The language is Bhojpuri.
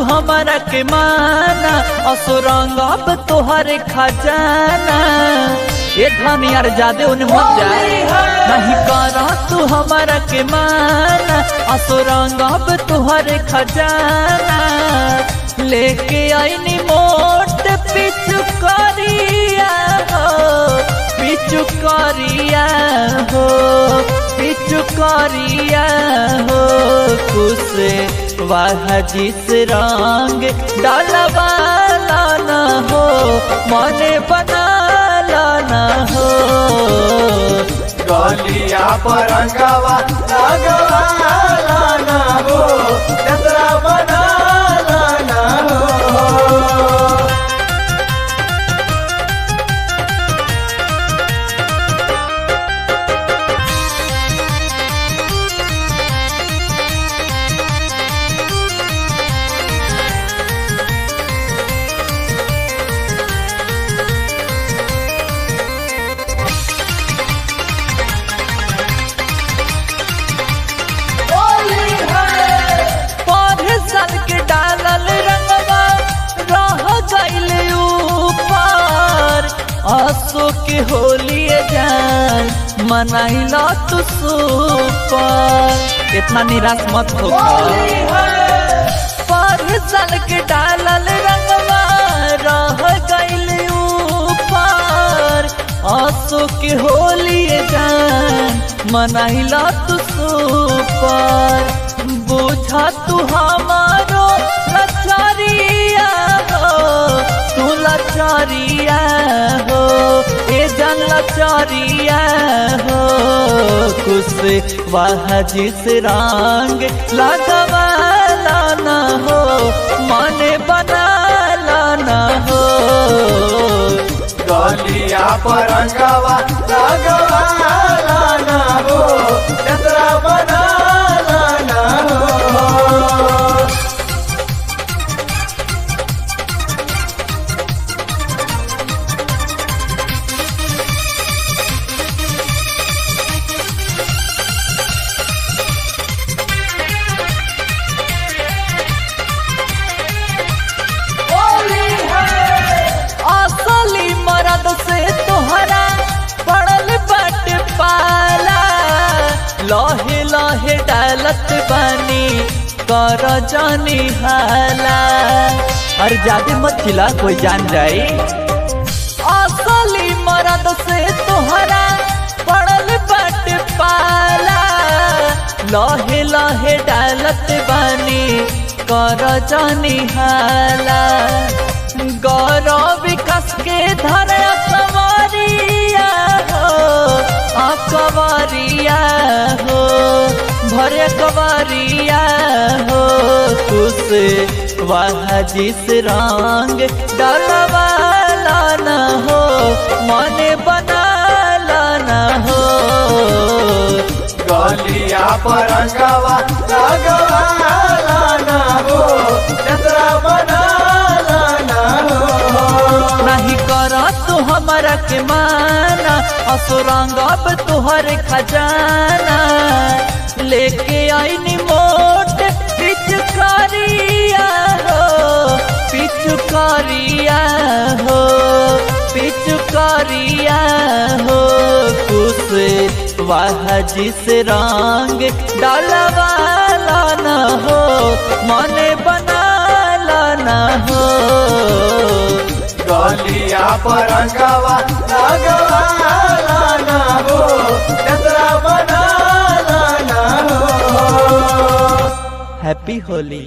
हमारा के माना असुरंग अब तोहरे खजाना। ये धनी यार जादे उन्हें मत जाए नहीं करा तू हमारा के माना असुरंग अब तोहरे खजाना। लेके आईनी मोट पिचुकारिया हो पिचुकारिया हो पिचुकारिया हो कुछ वाह जिस रंग डालवाला न हो मने बना लाना हो। गलिया पर रंगवा लगवाला न हो जतरा बना लाना हो। आसो के होली जान मनाइला तू सुपर इतना निराश मत हो। पर साल के डालल रंगवा रह गइल ऊपर आसो के होली जान मनाइला तू सुपर। बुझा तू हमारो लचारिया हो तू लचारिया हो ए जन लचारिया हो कुछ वाह जिस रंग लगवाला न हो मने बनाला न हो। गलिया पर रंगवा लगवाला न हो जतरा बना लाना हो। असली मरद से तोहरा पड़ल बट पाला लहे लहे डालत बानी कर जानी हाला। अरे जादे मत खिला कोई जान जाए। असली मरद से तोहरा पड़ल बट पाला लहे लहे डालत बानी कर जानी हाला। गौरव विकास के धर कवरिया हो कवरिया हो भरे कवरिया हो कुछ वाह जिस रंग डालवाला न हो मने बनाला न हो। गलिया पर रंगवा लगवाला न हो जतरा बना लाना हो। नहीं करा तू हमारा के माना असुरंग अब तुहरे खजाना। लेके आईनी मोट पिचुकारिया हो पिचुकारिया हो पिचुकारिया हो कुछ वाह जिस रंग डालवाला न हो मने बनाला न हो। गलिया पर रंगवा लगवाला न हो जतरा बना लाना हो। हैप्पी होली।